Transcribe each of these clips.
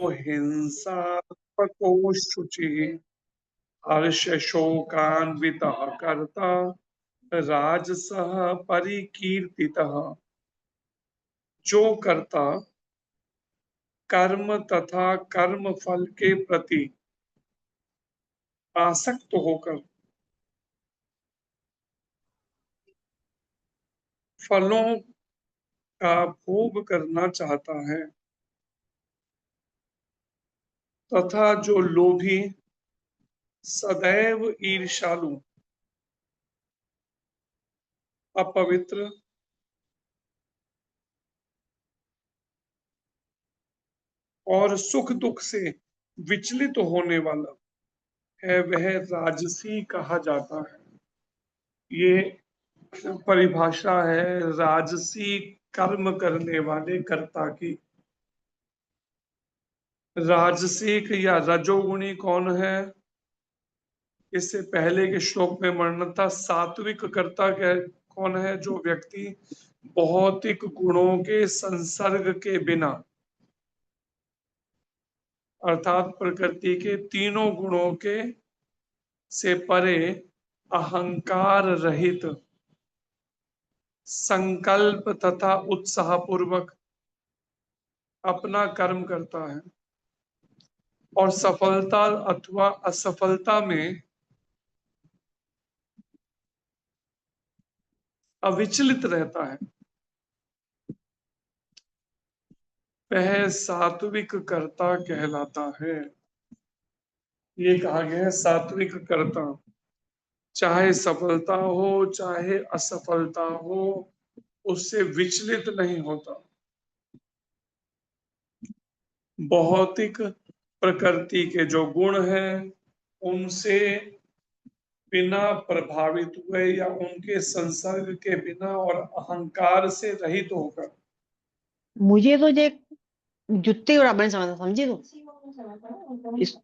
हिंसात्मको शुचिः हर्षशोकान्वितः कर्ता राजसः परिकीर्तितः। जो कर्ता कर्म तथा कर्म फल के प्रति आसक्त होकर फलों का भोग करना चाहता है तथा जो लोभी सदैव ईर्ष्यालु अपवित्र और सुख दुख से विचलित होने वाला है वह राजसी कहा जाता है। ये परिभाषा है राजसी कर्म करने वाले कर्ता की। राजसिक या रजोगुणी कौन है? इससे पहले के श्लोक में वर्णन था। सात्विक कर्ता कौन है? जो व्यक्ति भौतिक गुणों के संसर्ग के बिना अर्थात प्रकृति के तीनों गुणों के से परे अहंकार रहित संकल्प तथा उत्साह पूर्वक अपना कर्म करता है और सफलता अथवा असफलता में अविचलित रहता है, वह सात्विक कर्ता कहलाता है। ये कहा गया है सात्विक कर्ता। चाहे सफलता हो चाहे असफलता हो उससे विचलित नहीं होता। भौतिक प्रकृति के जो गुण हैं उनसे बिना प्रभावित हुए या उनके संसर्ग के बिना और अहंकार से रहित होकर। मुझे तो जे जुत्ते बराबर नहीं समझता, समझी तू इस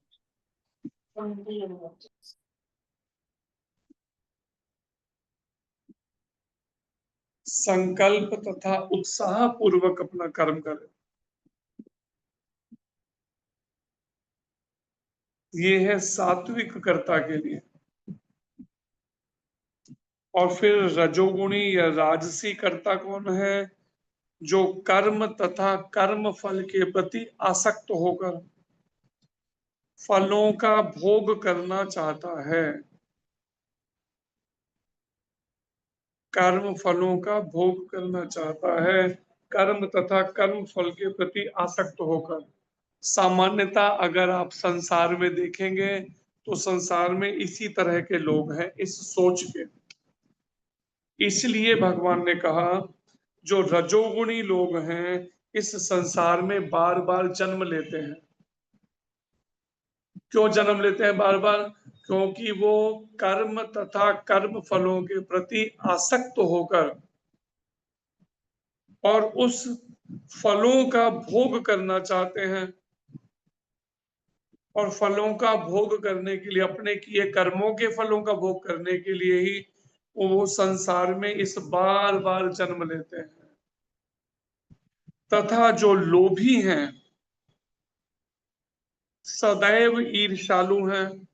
संकल्प तथा उत्साह पूर्वक अपना कर्म करे। ये है सात्विक कर्ता के लिए। और फिर रजोगुणी या राजसी कर्ता कौन है? जो कर्म तथा कर्म फल के प्रति आसक्त होकर फलों का भोग करना चाहता है। कर्म फलों का भोग करना चाहता है, कर्म तथा कर्म फल के प्रति आसक्त होकर। सामान्यता अगर आप संसार में देखेंगे तो संसार में इसी तरह के लोग हैं, इस सोच के। इसलिए भगवान ने कहा जो रजोगुणी लोग हैं इस संसार में बार बार जन्म लेते हैं। क्यों जन्म लेते हैं बार बार? क्योंकि वो कर्म तथा कर्म फलों के प्रति आसक्त होकर और उस फलों का भोग करना चाहते हैं। और फलों का भोग करने के लिए, अपने किए कर्मों के फलों का भोग करने के लिए ही वो संसार में इस बार बार जन्म लेते हैं। तथा जो लोभी हैं सदैव ईर्ष्यालु हैं।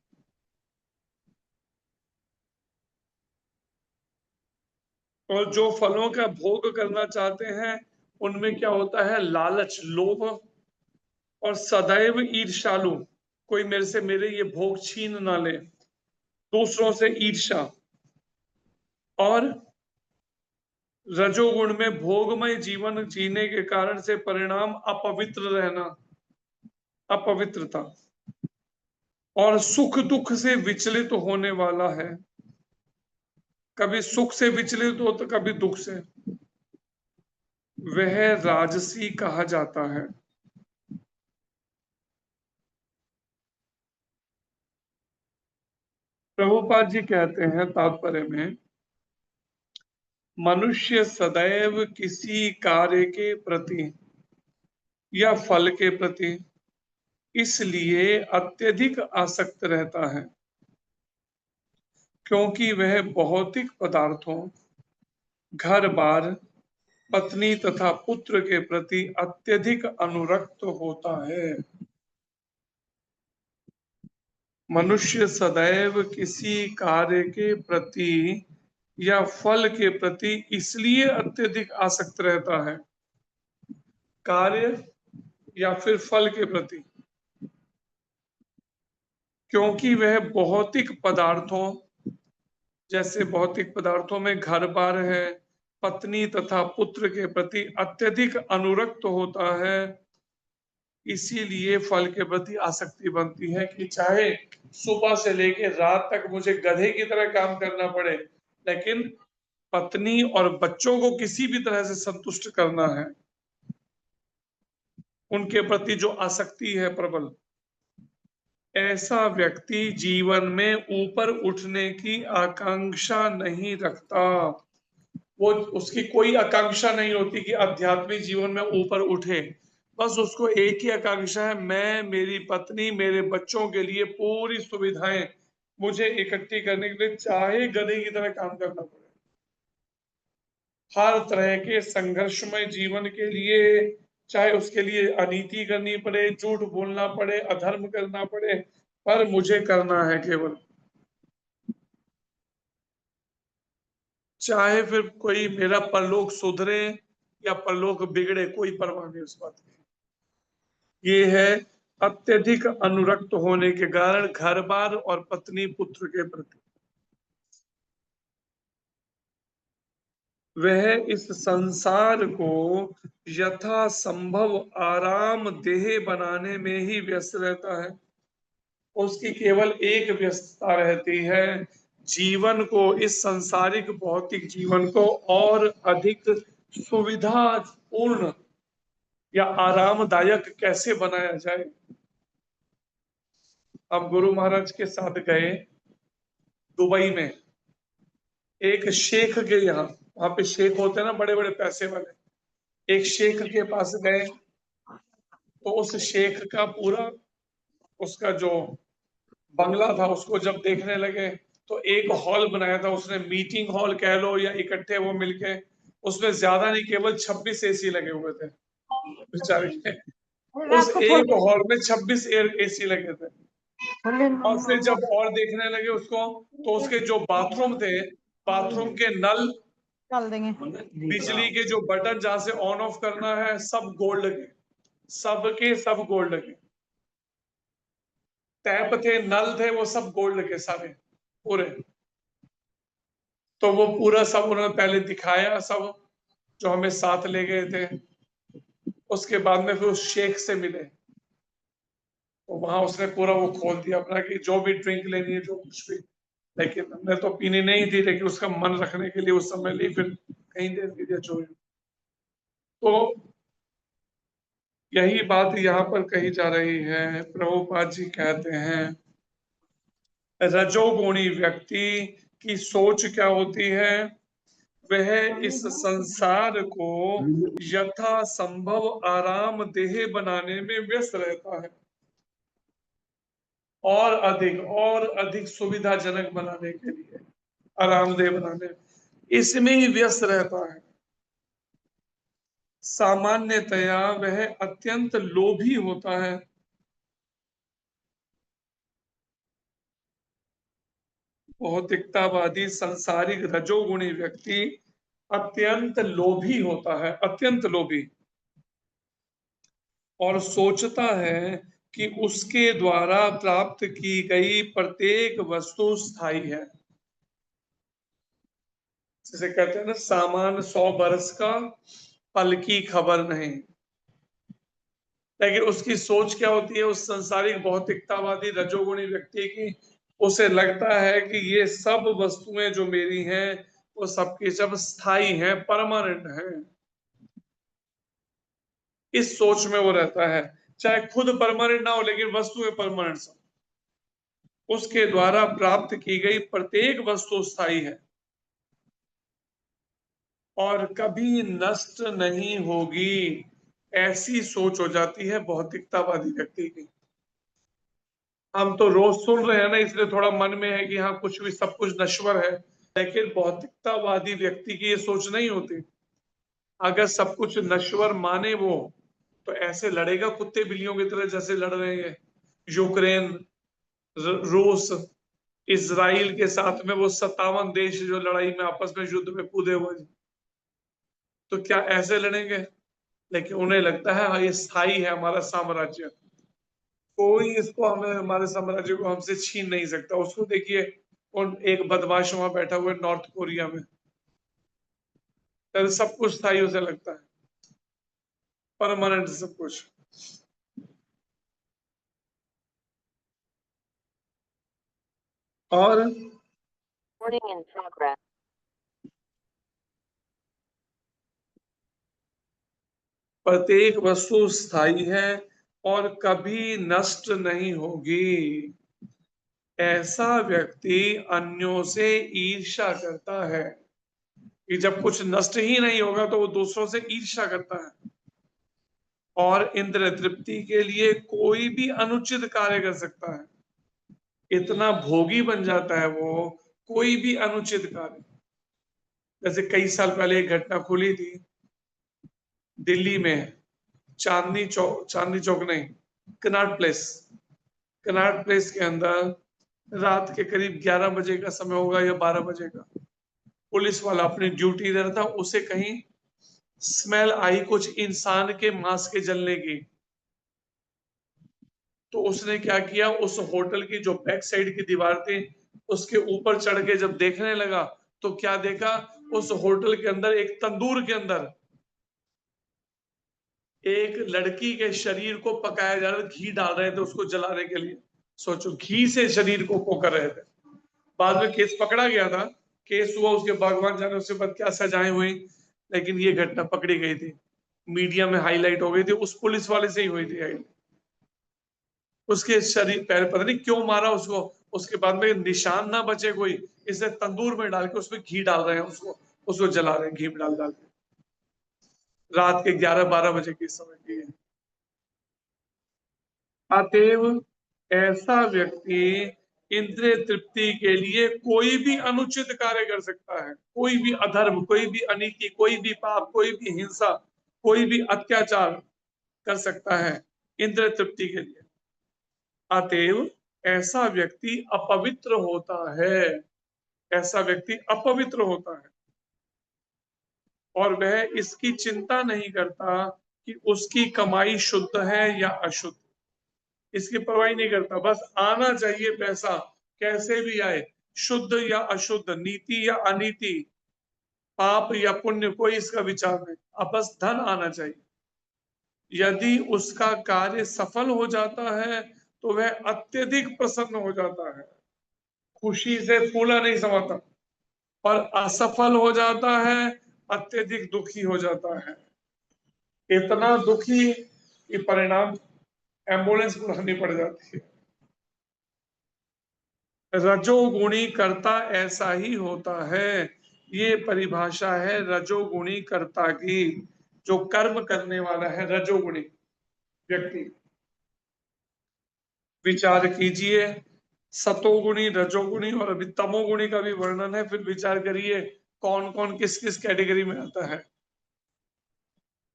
और जो फलों का भोग करना चाहते हैं उनमें क्या होता है? लालच, लोभ और सदैव ईर्ष्यालु। कोई मेरे से मेरे ये भोग छीन ना ले, दूसरों से ईर्ष्या। और रजोगुण में भोगमय जीवन जीने के कारण से परिणाम अपवित्र रहना, अपवित्रता। और सुख दुख से विचलित होने वाला है, कभी सुख से विचलित हो तो कभी दुख से, वह राजसी कहा जाता है। प्रभुपाद जी कहते हैं तात्पर्य में, मनुष्य सदैव किसी कार्य के प्रति या फल के प्रति इसलिए अत्यधिक आसक्त रहता है क्योंकि वह भौतिक पदार्थों, घर बार, पत्नी तथा पुत्र के प्रति अत्यधिक अनुरक्त होता है। मनुष्य सदैव किसी कार्य के प्रति या फल के प्रति इसलिए अत्यधिक आसक्त रहता है, कार्य या फिर फल के प्रति, क्योंकि वह भौतिक पदार्थों, जैसे भौतिक पदार्थों में घर बार है, पत्नी तथा पुत्र के प्रति अत्यधिक अनुरक्त होता है। इसीलिए फल के प्रति आसक्ति बनती है कि चाहे सुबह से लेकर रात तक मुझे गधे की तरह काम करना पड़े, लेकिन पत्नी और बच्चों को किसी भी तरह से संतुष्ट करना है। उनके प्रति जो आसक्ति है प्रबल, ऐसा व्यक्ति जीवन में ऊपर उठने की आकांक्षा नहीं रखता। वो उसकी कोई आकांक्षा नहीं होती कि आध्यात्मिक जीवन में ऊपर उठे। बस उसको एक ही आकांक्षा है, मैं मेरी पत्नी मेरे बच्चों के लिए पूरी सुविधाएं मुझे इकट्ठी करने के लिए चाहे गधे की तरह काम करना पड़े। हर तरह के संघर्षमय जीवन के लिए, चाहे उसके लिए अनीति करनी पड़े, झूठ बोलना पड़े, अधर्म करना पड़े, पर मुझे करना है केवल। चाहे फिर कोई मेरा परलोक सुधरे या परलोक बिगड़े, कोई परवाह नहीं उस बात की। ये है अत्यधिक अनुरक्त होने के कारण घर बार और पत्नी पुत्र के प्रति। वह इस संसार को यथा संभव आराम देह बनाने में ही व्यस्त रहता है। उसकी केवल एक व्यस्तता रहती है, जीवन को, इस सांसारिक भौतिक जीवन को और अधिक सुविधापूर्ण या आरामदायक कैसे बनाया जाए। हम गुरु महाराज के साथ गए दुबई में, एक शेख के यहाँ, वहां पे शेख होते हैं ना बड़े बड़े पैसे वाले, एक शेख के पास गए तो उस शेख का पूरा, उसका जो बंगला था उसको जब देखने लगे तो एक हॉल बनाया था उसने, मीटिंग हॉल कह लो या इकट्ठे वो मिलके, उसमें ज्यादा नहीं केवल 26 एसी लगे हुए थे बेचारे के। उस एक हॉल में 26 एसी लगे थे। और फिर जब और देखने लगे उसको, तो उसके जो बाथरूम थे, बाथरूम के नल, डाल देंगे। बिजली के जो बटन जहां से ऑन ऑफ करना है, सब गोल्ड के, सब के सब गोल्ड के। टैप थे, नल थे, वो सब गोल्ड के सारे पूरे। तो वो पूरा सब उन्होंने पहले दिखाया सब, जो हमें साथ ले गए थे। उसके बाद में फिर उस शेख से मिले, तो वहां उसने पूरा वो खोल दिया अपना कि जो भी ड्रिंक लेनी है, जो कुछ भी। लेकिन हमने तो पीनी नहीं थी, लेकिन उसका मन रखने के लिए उस समय ली, फिर कहीं देर के लिए छोड़ी। तो यही बात यहाँ पर कही जा रही है। प्रभुपाद जी कहते हैं रजोगुणी व्यक्ति की सोच क्या होती है, वह इस संसार को यथा संभव आराम देह बनाने में व्यस्त रहता है, और अधिक सुविधाजनक बनाने के लिए, आरामदेह बनाने, इसमें ही व्यस्त रहता है। सामान्यतया वह अत्यंत लोभी होता है। भौतिकतावादी संसारिक रजोगुणी व्यक्ति अत्यंत लोभी होता है, अत्यंत लोभी, और सोचता है कि उसके द्वारा प्राप्त की गई प्रत्येक वस्तु स्थायी है। जैसे कहते हैं ना, सामान 100 बरस का, पल की खबर नहीं। लेकिन उसकी सोच क्या होती है, उस संसारिक भौतिकतावादी रजोगुणी व्यक्ति की, उसे लगता है कि ये सब वस्तुएं जो मेरी हैं वो सबकी सब स्थायी हैं, परमानेंट हैं। इस सोच में वो रहता है, चाहे खुद परमानेंट ना हो लेकिन वस्तुएं परमानेंट सब। उसके द्वारा प्राप्त की गई प्रत्येक वस्तु स्थायी है और कभी नष्ट नहीं होगी, ऐसी सोच हो जाती है भौतिकतावादी व्यक्ति की। हम तो रोज सुन रहे हैं ना, इसलिए थोड़ा मन में है कि हाँ कुछ भी, सब कुछ नश्वर है, लेकिन भौतिकतावादी व्यक्ति की ये सोच नहीं होती। अगर सब कुछ नश्वर माने वो, तो ऐसे लड़ेगा कुत्ते बिल्लियों की तरह जैसे लड़ रहे हैं यूक्रेन रूस इजराइल के साथ में वो 57 देश जो लड़ाई में आपस में युद्ध में कूदे हुए थे, तो क्या ऐसे लड़ेंगे? लेकिन उन्हें लगता है हाँ ये स्थायी है हमारा साम्राज्य, कोई इसको हमें हमारे साम्राज्य को हमसे छीन नहीं सकता। उसको देखिए, कौन एक बदमाश वहां बैठा हुआ है नॉर्थ कोरिया में, तो सब कुछ स्थायी उसे लगता है, परमानेंट सब कुछ। और Recording in progress. प्रत्येक वस्तु स्थायी है और कभी नष्ट नहीं होगी। ऐसा व्यक्ति अन्यों से ईर्ष्या करता है कि जब कुछ नष्ट ही नहीं होगा तो वो दूसरों से ईर्ष्या करता है, और इंद्र तृप्ति के लिए कोई भी अनुचित कार्य कर सकता है। इतना भोगी बन जाता है वो, कोई भी अनुचित कार्य। जैसे कई साल पहले एक घटना खुली थी दिल्ली में, चांदनी चौक नहीं, कनॉट प्लेस, कनॉट प्लेस के अंदर रात के करीब 11 बजे का समय होगा या 12 बजे का, पुलिस वाला अपनी ड्यूटी दे रहा था, उसे कहीं स्मेल आई कुछ इंसान के मांस के जलने की। तो उसने क्या किया, उस होटल की जो बैक साइड की दीवार थी उसके ऊपर चढ़ के जब देखने लगा तो क्या देखा, उस होटल के अंदर एक तंदूर के अंदर एक लड़की के शरीर को पकाया जा रहा था, घी डाल रहे थे उसको जलाने के लिए। सोचो, घी से शरीर को पोकर रहे थे। बाद में केस पकड़ा गया था, केस हुआ, उसके भगवान जाने उसके बाद क्या सजाएं हुई, लेकिन ये घटना पकड़ी गई थी, मीडिया में हाईलाइट हो गई थी, उस पुलिस वाले से ही हुई थी। उसके शरीर पैर पता नहीं क्यों मारा उसको, उसके बाद में निशान ना बचे कोई, इसे तंदूर में डाल के उसमें घी डाल रहे हैं, उसको उसको जला रहे हैं घी डाल डाल के। रात के 11-12 बजे की समय की है। अतएव ऐसा व्यक्ति इंद्रिय तृप्ति के लिए कोई भी अनुचित कार्य कर सकता है, कोई भी अधर्म, कोई भी अनीति, कोई भी पाप, कोई भी हिंसा, कोई भी अत्याचार कर सकता है इंद्रिय तृप्ति के लिए। अतएव ऐसा व्यक्ति अपवित्र होता है, ऐसा व्यक्ति अपवित्र होता है, और वह इसकी चिंता नहीं करता कि उसकी कमाई शुद्ध है या अशुद्ध, इसकी परवाह नहीं करता, बस आना चाहिए पैसा, कैसे भी आए, शुद्ध या अशुद्ध, नीति या अनीति, पाप या पुण्य, कोई इसका विचार नहीं, अब बस धन आना चाहिए। यदि उसका कार्य सफल हो जाता है तो वह अत्यधिक प्रसन्न हो जाता है, खुशी से फूला नहीं समाता, और असफल हो जाता है अत्यधिक दुखी हो जाता है, इतना दुखी कि परिणाम एम्बुलेंस बुलानी पड़ जाती है। रजोगुणी कर्ता ऐसा ही होता है, ये परिभाषा है रजोगुणी कर्ता की, जो कर्म करने वाला है रजोगुणी व्यक्ति। विचार कीजिए, सतोगुणी, रजोगुणी और अभी तमोगुणी का भी वर्णन है, फिर विचार करिए कौन कौन किस किस कैटेगरी में आता है।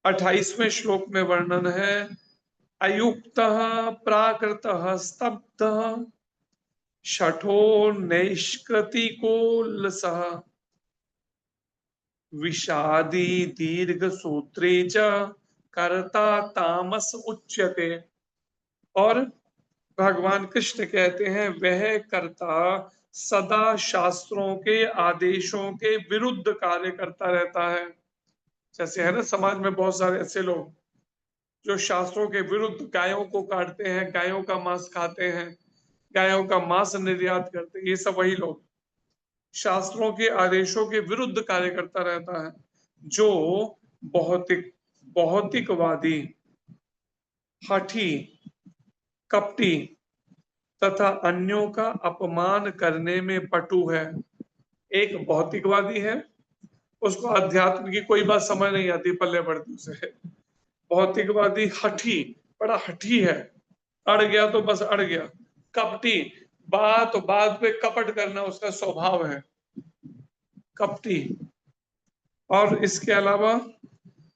28वें श्लोक में वर्णन है, अयुक्त प्राकृत स्तब्ध शठो नैष्कृतिको लसः विषादी दीर्घ सूत्रे च कर्ता तामस उच्यते। और भगवान कृष्ण कहते हैं, वह कर्ता सदा शास्त्रों के आदेशों के विरुद्ध कार्य करता रहता है। जैसे है ना, समाज में बहुत सारे ऐसे लोग जो शास्त्रों के विरुद्ध गायों को काटते हैं, गायों का मांस खाते हैं, गायों का मांस निर्यात करते हैं, ये सब वही लोग शास्त्रों के आदेशों के विरुद्ध कार्य करता रहता है, जो भौतिकवादी, हठी, कपटी तथा अन्यों का अपमान करने में पटु है। एक भौतिकवादी है, उसको अध्यात्म की कोई बात समझ नहीं आती, पल्ले पड़ती उसे। भौतिकवादी हठी, बड़ा हठी है, अड़ गया तो बस अड़ गया। कपटी, बात पे कपट करना उसका स्वभाव है, कपटी। और इसके अलावा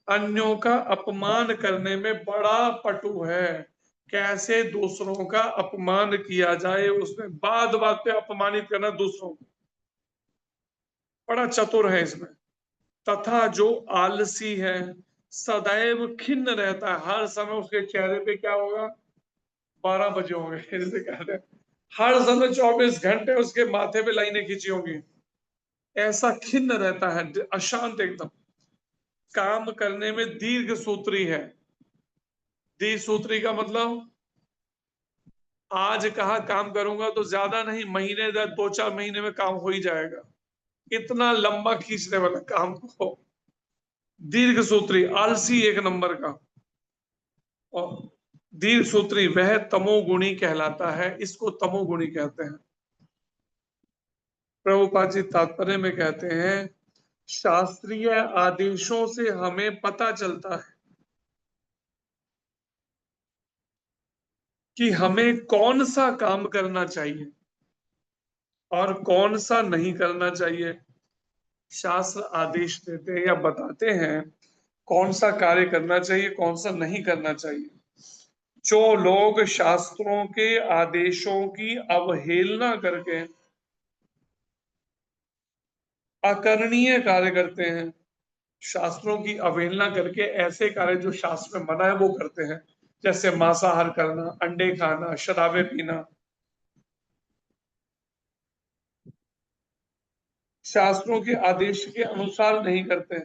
अन्यों का अपमान करने में बड़ा पटु है, कैसे दूसरों का अपमान किया जाए, उसमें बात बात पे अपमानित करना दूसरों को, बड़ा चतुर है इसमें। तथा जो आलसी है सदैव खिन्न रहता है, हर समय उसके चेहरे पे क्या होगा, 12 बजे होंगे जैसे कहते हैं, हर समय 24 घंटे उसके माथे पे लाइनें खींची होंगी, ऐसा खिन्न रहता है, अशांत एकदम। काम करने में दीर्घ सूत्री है। दीर्घ सूत्री का मतलब आज कहा काम करूंगा तो ज्यादा नहीं, महीने 2-4 महीने में काम हो ही जाएगा, इतना लंबा खींचने वाला काम को दीर्घ सूत्री, आलसी एक नंबर का। और दीर्घ सूत्री वह तमोगुणी कहलाता है, इसको तमोगुणी कहते हैं। प्रभुपाद जी तात्पर्य में कहते हैं शास्त्रीय आदेशों से हमें पता चलता है कि हमें कौन सा काम करना चाहिए और कौन सा नहीं करना चाहिए। शास्त्र आदेश देते हैं या बताते हैं कौन सा कार्य करना चाहिए, कौन सा नहीं करना चाहिए। जो लोग शास्त्रों के आदेशों की अवहेलना करके अकरणीय कार्य करते हैं, शास्त्रों की अवहेलना करके ऐसे कार्य जो शास्त्र में मना है वो करते हैं, जैसे मांसाहार करना, अंडे खाना, शराबें पीना, शास्त्रों के आदेश के अनुसार नहीं करते।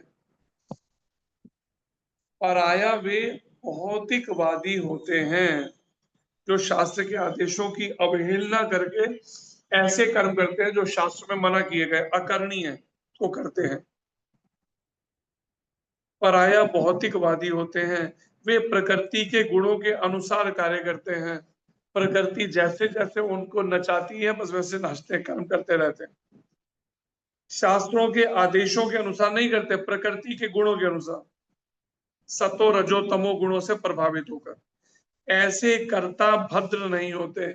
पराया वे भौतिकवादी होते हैं जो शास्त्र के आदेशों की अवहेलना करके ऐसे कर्म करते हैं जो शास्त्र में मना किए गए अकरणीय को करते हैं। पराया भौतिकवादी होते हैं, वे प्रकृति के गुणों के अनुसार कार्य करते हैं, प्रकृति जैसे जैसे उनको नचाती है बस वैसे नाचते कर्म करते रहते हैं, शास्त्रों के आदेशों के अनुसार नहीं करते, प्रकृति के गुणों के अनुसार, सतो रजो तमो गुणों से प्रभावित होकर। ऐसे कर्ता भद्र नहीं होते,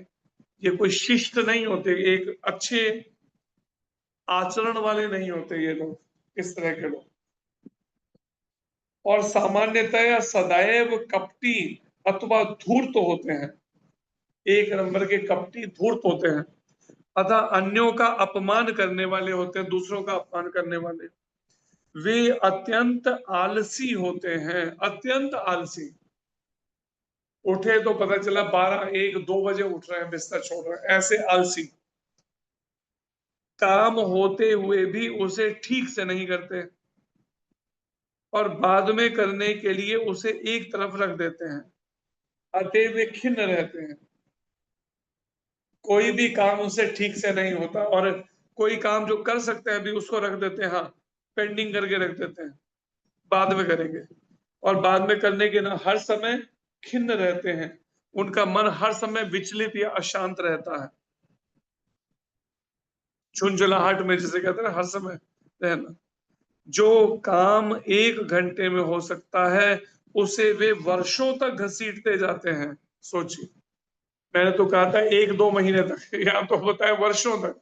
ये कोई शिष्ट नहीं होते, एक अच्छे आचरण वाले नहीं होते ये लोग, इस तरह के लोग। और सामान्यतया सदैव कपटी अथवा धूर्त होते हैं, एक नंबर के कपटी धूर्त होते हैं, अतः अन्यों का अपमान करने वाले होते हैं, दूसरों का अपमान करने वाले। वे अत्यंत आलसी होते हैं, अत्यंत आलसी। उठे तो पता चला 12, 1, 2 बजे उठ रहे हैं, बिस्तर छोड़ रहे हैं, ऐसे आलसी। काम होते हुए भी उसे ठीक से नहीं करते और बाद में करने के लिए उसे एक तरफ रख देते हैं, अतः वे खिन्न रहते हैं। कोई भी काम उनसे ठीक से नहीं होता और कोई काम जो कर सकते हैं अभी उसको रख देते हैं, हाँ पेंडिंग करके रख देते हैं, बाद में करेंगे। और बाद में करने के ना हर समय खिन्न रहते हैं, उनका मन हर समय विचलित या अशांत रहता है, झुंझुलाहट में जिसे कहते हैं ना, हर समय रहना। जो काम 1 घंटे में हो सकता है उसे वे वर्षों तक घसीटते जाते हैं। सोचिए, मैंने तो कहा था 1-2 महीने तक, यहाँ तो बताया वर्षों तक।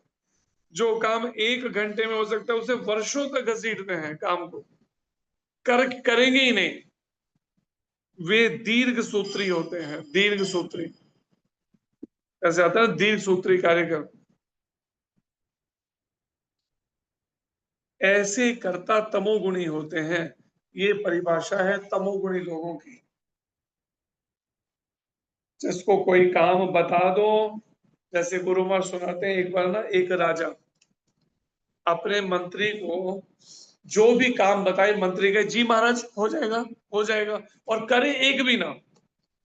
जो काम 1 घंटे में हो सकता है उसे वर्षों तक घसीटते हैं, काम को करेंगे ही नहीं। वे दीर्घ सूत्री होते हैं, दीर्घ सूत्री, ऐसे आता है दीर्घ सूत्री कार्यक्रम। ऐसे कर्ता तमोगुणी होते हैं, ये परिभाषा है तमोगुणी लोगों की। जिसको कोई काम बता दो, जैसे गुरु महाराज सुनाते हैं, एक बार ना एक राजा अपने मंत्री को जो भी काम बताए, मंत्री कहे जी महाराज हो जाएगा, हो जाएगा, और करे एक भी ना,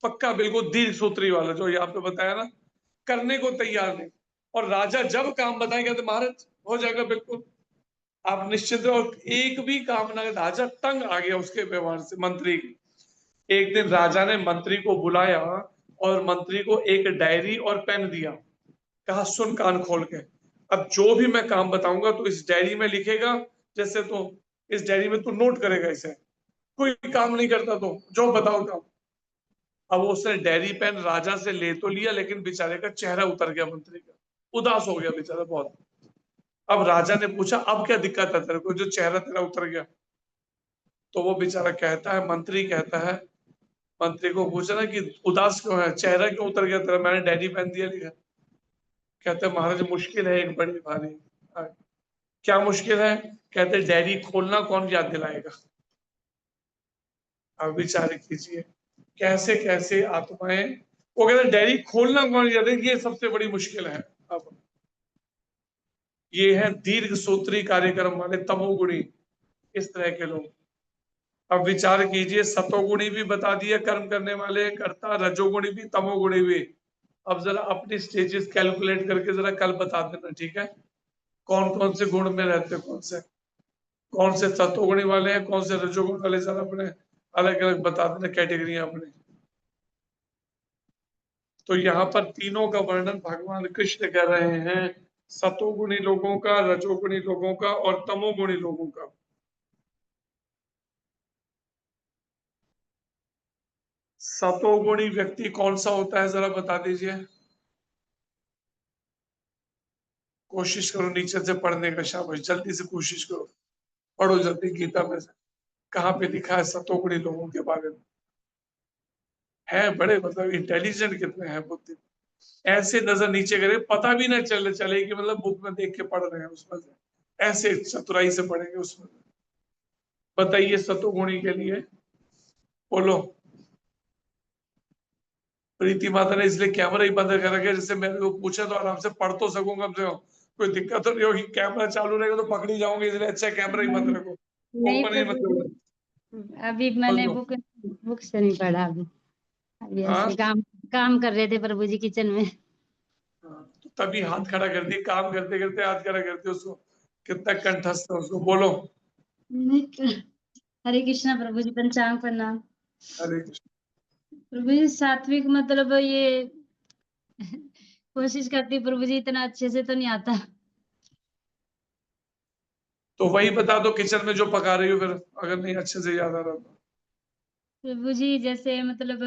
पक्का बिल्कुल दीर्घ सूत्री वाला जो ये आपने बताया ना, करने को तैयार नहीं। और राजा जब काम बताए कहते महाराज हो जाएगा बिल्कुल, आप निश्चित हो। और एक भी काम ना, राजा तंग आ गया उसके व्यवहार से, मंत्री की। एक दिन राजा ने मंत्री को बुलाया और मंत्री को एक डायरी और पेन दिया, कहा सुन कान खोल के, अब जो भी मैं काम बताऊंगा तो इस डायरी में लिखेगा, जैसे तो इस डायरी में तू नोट करेगा इसे, कोई काम नहीं करता तो जो बताओ काम। अब उसने डायरी पेन राजा से ले तो लिया, लेकिन बेचारे का चेहरा उतर गया, मंत्री का उदास हो गया बेचारा बहुत। अब राजा ने पूछा अब क्या दिक्कत है तेरे को जो चेहरा तेरा उतर गया। तो वो बेचारा कहता है, मंत्री कहता है मंत्री को पूछा ना कि उदास क्यों है, चेहरा क्यों उतर गया तेरा, मैंने डायरी पेन दिया लिखा। कहते महाराज मुश्किल है एक बड़ी भारी। क्या मुश्किल है? कहते डायरी खोलना कौन याद दिलाएगा। अब विचार कीजिए कैसे कैसे आत्माएं, वो कहते डायरी खोलना कौन याद है, ये सबसे बड़ी मुश्किल है। अब ये है दीर्घ सूत्री कार्यक्रम वाले तमोगुणी, इस तरह के लोग। अब विचार कीजिए, सतोगुणी भी बता दिया कर्म करने वाले कर्ता, रजोगुणी भी तमोगुणी भी। अब जरा अपनी स्टेजेस कैलकुलेट करके जरा कल बता देना, ठीक है? कौन कौन से गुण में रहते हैं, कौन से सतोगुणी वाले हैं, कौन से रजोगुण वाले, जरा अपने अलग अलग बता देना कैटेगरी अपने। तो यहाँ पर तीनों का वर्णन भगवान कृष्ण कर रहे हैं, सतोगुणी लोगों का, रजोगुणी लोगों का और तमोगुणी लोगों का। सतोगुणी व्यक्ति कौन सा होता है, जरा बता दीजिए। कोशिश करो नीचे से पढ़ने का, शाबाश, जल्दी से कोशिश करो, पढ़ो जल्दी गीता में से कहाँ पे लिखा है सतोगुणी लोगों के बारे में। है बड़े मतलब इंटेलिजेंट कितने हैं, बुद्धि ऐसे नजर नीचे करे पता भी ना चले कि मतलब बुक में देख के पढ़ रहे हैं, उसमें से ऐसे चतुराई से पढ़ेंगे उसमें। बताइए सतोगुणी के लिए, बोलो। प्रीति माता ने इसलिए कैमरा ही बंद कर रखा है, जिससे मेरे को पूछे तो आराम से पढ़ तो सकूंगा, कम से कम कोई दिक्कत तो नहीं होगी। कैमरा चालू रहेगा तो पकड़ी जाऊंगी, इसलिए अच्छा कैमरा ही बंद रखो, नहीं ओपन ही मत प्रभु करो। जी, अभी मैंने बोलो। बुक से नहीं पढ़ा अभी हाँ ऐसे काम कर रहे थे प्रभु जी किचन में। हाँ, तो तभी हाथ खड़ा कर दिए, काम करते करते हाथ खड़ा करते, उसको कितना कंठस्थ है उसको, बोलो। हरे कृष्णा प्रभु जी, पंचांग प्रणाम हरे कृष्ण। प्रभु जी। सात्विक मतलब ये कोशिश करती प्रभु जी, इतना अच्छे से तो नहीं आता। तो वही बता दो किचन में जो पका रही हो, फिर अगर नहीं अच्छे से याद आ रहा तो। प्रभु जी जैसे मतलब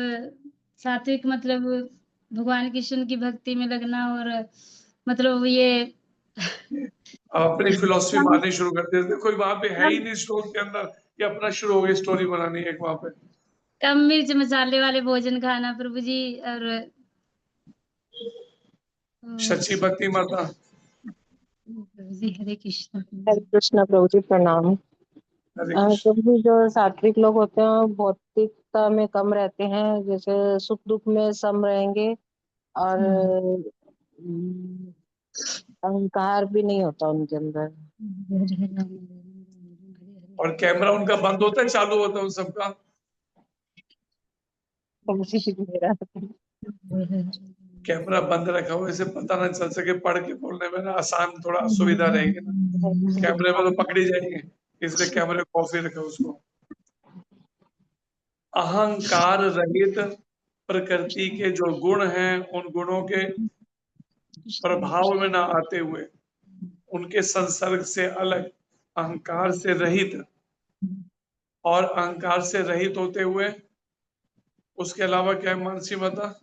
सात्विक मतलब भगवान कृष्ण की भक्ति में लगना, और मतलब ये अपनी फिलोसफी कम मारनी शुरू कर देते, कोई वहां पे है ही कम नहीं स्टोर के अंदर, ये अपना शुरू हो गई स्टोरी बनानी एक वहां पे। कम मिर्च मसाले वाले भोजन खाना प्रभु जी, और सच्ची भक्ति माता। प्रभु जी हरे कृष्ण प्रभु हरे जी। कृष्णा प्रभु जी, प्रणाम। हरे कृष्ण। प्रभु जी, जो सात्विक लोग होते हैं भौतिकता में कम रहते हैं, जैसे सुख दुख में सम रहेंगे, और अहंकार भी नहीं होता उनके अंदर। और कैमरा उनका बंद होता है चालू होता है उन सबका? प्रभु जी मेरा कैमरा बंद रखा हुआ, इसे पता ना चल सके, पढ़ के बोलने में ना आसान, थोड़ा असुविधा रहेगी ना, कैमरे में तो पकड़ी जाएंगे, इसलिए कैमरे को ऑफ ही रखा उसको। अहंकार रहित प्रकृति के जो गुण हैं, उन गुणों के प्रभाव में ना आते हुए, उनके संसर्ग से अलग, अहंकार से रहित, और अहंकार से रहित होते हुए उसके अलावा क्या है मानसी माता?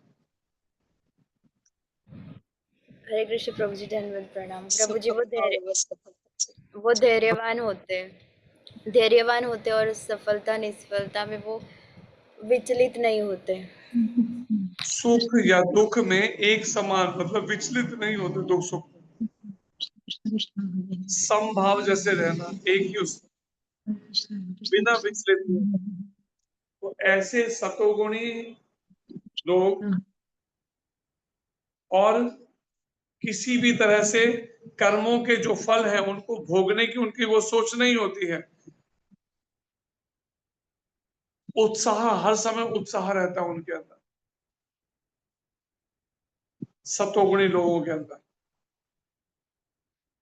हरे कृष्ण प्रभु जी, धन्यवाद प्रणाम प्रभु जी। वो धैर्यवान होते और सफलता निष्फलता में वो विचलित नहीं होते। सुख या दुख में एक समान, मतलब विचलित नहीं होते दुख सुख में, समभाव जैसे रहना, एक ही उस बिना विचलित हुए। तो ऐसे सतोगुणी लोग, और किसी भी तरह से कर्मों के जो फल है उनको भोगने की उनकी वो सोच नहीं होती है। उत्साह, हर समय उत्साह रहता है उनके अंदर, सतोगुणी लोगों के अंदर।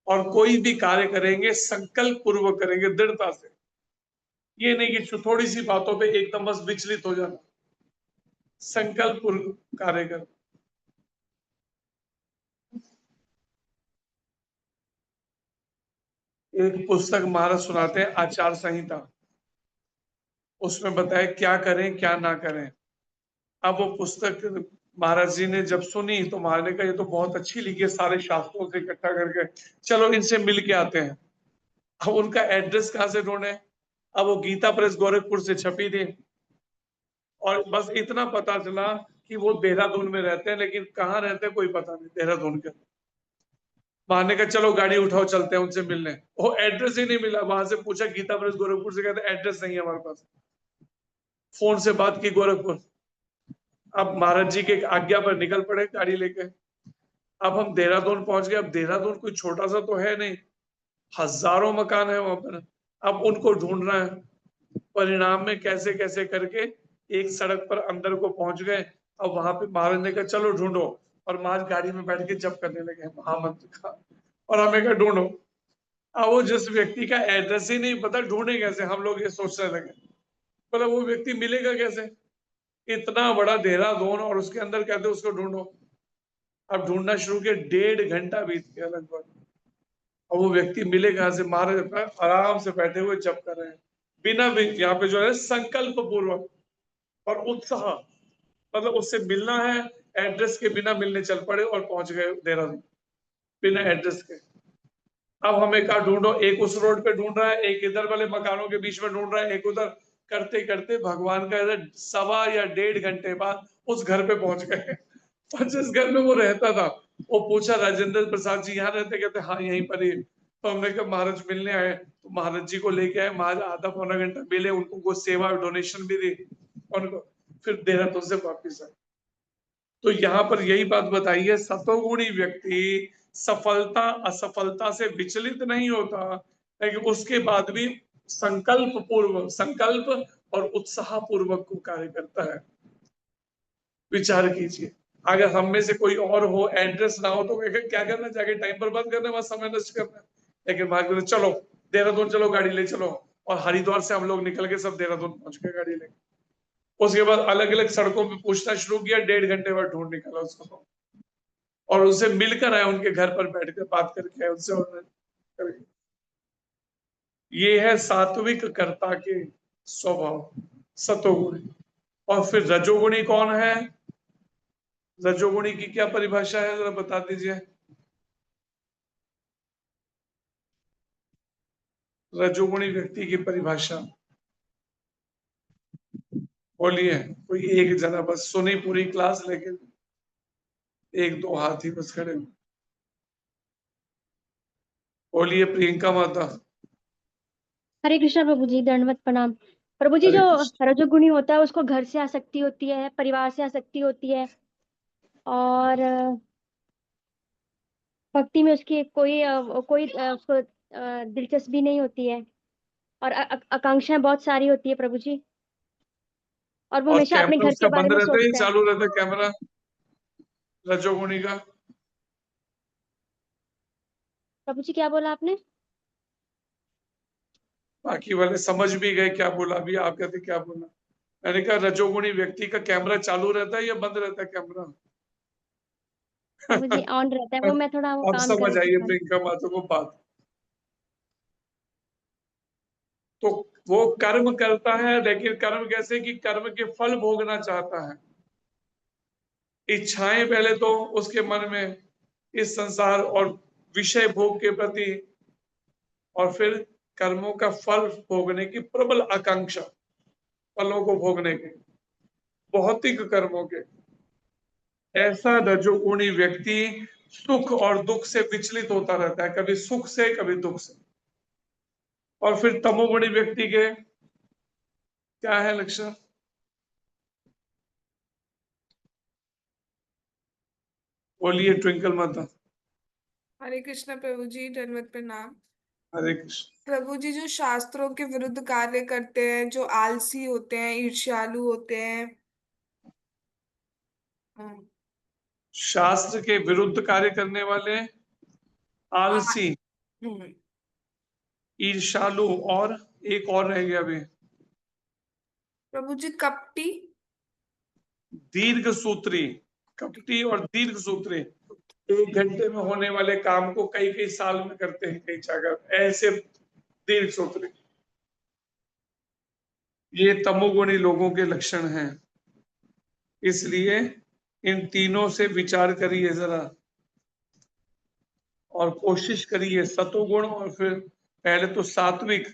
और कोई भी कार्य करेंगे संकल्प पूर्वक करेंगे, दृढ़ता से। ये नहीं कि थोड़ी सी बातों पे एकदम बस विचलित हो जाना, संकल्प पूर्वक कार्य कर। एक पुस्तक महाराज सुनाते हैं आचार संहिता, उसमें बताए क्या करें क्या ना करें। अब वो पुस्तक महाराज जी ने जब सुनी तो महाराज ने कहा ये तो बहुत अच्छी लिखी है, सारे शास्त्रों से इकट्ठा करके, चलो इनसे मिल के आते हैं। अब उनका एड्रेस कहाँ से ढूंढे? अब वो गीता प्रेस गोरखपुर से छपी थी, और बस इतना पता चला कि वो देहरादून में रहते हैं, लेकिन कहाँ रहते हैं कोई पता नहीं देहरादून के। मारने का चलो गाड़ी उठाओ चलते हैं उनसे मिलने, वो एड्रेस ही नहीं मिला। वहां से पूछा गीता प्रेस गोरखपुर से, कहते एड्रेस नहीं है हमारे पास। फोन से बात की गोरखपुर, अब महाराज जी के आज्ञा पर निकल पड़े गाड़ी लेके। अब हम देहरादून पहुंच गए। अब देहरादून कोई छोटा सा तो है नहीं, हजारों मकान है वहां पर। अब उनको ढूंढना है। परिणाम में कैसे कैसे करके एक सड़क पर अंदर को पहुंच गए। अब वहां पे महाराज ने कहा चलो ढूंढो, और महाराज गाड़ी में बैठ के जप करने लगे महामंत्र का, और हमें कहा ढूंढो। अब वो जिस व्यक्ति का एड्रेस ही नहीं पता, ढूंढे कैसे, हम लोग ये सोचने लगे, मतलब वो व्यक्ति मिलेगा कैसे, इतना बड़ा देहरादून और उसके अंदर कहते उसको ढूंढो। अब ढूंढना शुरू किया, 1.5 घंटा बीत गया लगभग। और वो व्यक्ति मिले कहां से, महाराज अपना आराम से बैठे हुए जप कर रहे हैं, बिना यहाँ पे जो है संकल्प पूर्वक और उत्साह, मतलब उससे मिलना है, एड्रेस के बिना मिलने चल पड़े और पहुंच गए देहरादून बिना एड्रेस के। अब हमें कहा ढूंढो, एक उस रोड पे ढूंढ रहा है, एक इधर वाले मकानों के बीच में ढूंढ रहा है, एक उधर, करते करते भगवान का 1.25 घंटे बाद उस घर पे पहुंच गए। और जिस घर में वो रहता था, वो पूछा राजेंद्र प्रसाद जी यहाँ रहते, कहते हाँ यहीं पर ही। तो हमने कहा महाराज मिलने आए, तो महाराज जी को लेके आए। महाराज आधा पौना घंटा मिले, उनको वो सेवा डोनेशन भी दी उनको, फिर देहरादून से वापिस आए। तो यहाँ पर यही बात बताई है, सतोगुणी व्यक्ति सफलता असफलता से विचलित नहीं होता, लेकिन उसके बाद भी संकल्प और उत्साह पूर्वक को कार्य करता है। विचार कीजिए, अगर हम में से कोई और हो, एड्रेस ना हो, तो क्या करना, जाके टाइम बर्बाद करना, बस समय नष्ट करना। लेकिन भाग चलो देहरादून चलो, गाड़ी ले चलो, और हरिद्वार से हम लोग निकल के सब देहरादून पहुंच गए गाड़ी लेके। उसके बाद अलग अलग सड़कों पे पूछना शुरू किया, 1.5 घंटे बाद ढूंढ निकाला उसको, और उनसे मिलकर आए, उनके घर पर बैठकर बात करके आए उनसे। ये है सात्विक कर्ता के स्वभाव, सतोगुणी। और फिर रजोगुणी कौन है, रजोगुणी की क्या परिभाषा है, जरा बता दीजिए। रजोगुणी व्यक्ति की परिभाषा बोलिए, कोई एक जना, बस सुनी पूरी क्लास, लेकिन 1-2 हाथ ही बस खड़े। बोलिए प्रियंका माता। हरे कृष्णा प्रभु जी, दंडवत प्रणाम। प्रभु जी, हरे जो कृष्ण। रजोगुणी होता है उसको घर से आसक्ति होती है, परिवार से आसक्ति होती है, और भक्ति में उसकी कोई उसको दिलचस्पी नहीं होती है, और आकांक्षाएं बहुत सारी होती है प्रभु जी, और वो और हमेशा अपने कैमरा घर उसका के बारे बंद में रहता है, सोचता है। चालू रहता है कैमरा रजोगुणी का? प्रभु जी, क्या बोला आपने? बाकी वाले समझ भी गए क्या बोला, अभी आप कहते क्या बोला। मैंने कहा रजोगुणी व्यक्ति का कैमरा चालू रहता है या बंद रहता है कैमरा? प्रभु जी ऑन रहता है, वो मैं थोड़ा वो अब काम कर समझ रही थी आइए घर। प्रियंका माता को बात। तो वो कर्म करता है, लेकिन कर्म कैसे, कि कर्म के फल भोगना चाहता है। इच्छाएं पहले तो उसके मन में इस संसार और विषय भोग के प्रति, और फिर कर्मों का फल भोगने की प्रबल आकांक्षा, फलों को भोगने के, भौतिक कर्मों के। ऐसा रजोगुणी व्यक्ति सुख और दुख से विचलित होता रहता है, कभी सुख से कभी दुख से। और फिर तमोगुणी व्यक्ति के क्या है लक्षण? बोलिए ट्विंकल माता। हरे कृष्ण प्रभु जी, दंडवत प्रणाम। हरे कृष्ण। प्रभु जी, जो शास्त्रों के विरुद्ध कार्य करते हैं, जो आलसी होते हैं, ईर्ष्यालु होते हैं। हम्म, शास्त्र के विरुद्ध कार्य करने वाले, आ- आलसी, हम्म, ईर्ष्यालु, और एक और रह गया अभी, प्रभु जी कपटी। दीर्घ सूत्री। कपटी और दीर्घ सूत्री, 1 घंटे में होने वाले काम को कई कई साल में करते हैं कई जगह, ऐसे दीर्घ सूत्री। ये तमोगुणी लोगों के लक्षण हैं। इसलिए इन तीनों से विचार करिए जरा, और कोशिश करिए सतोगुण, और फिर पहले तो सात्विक,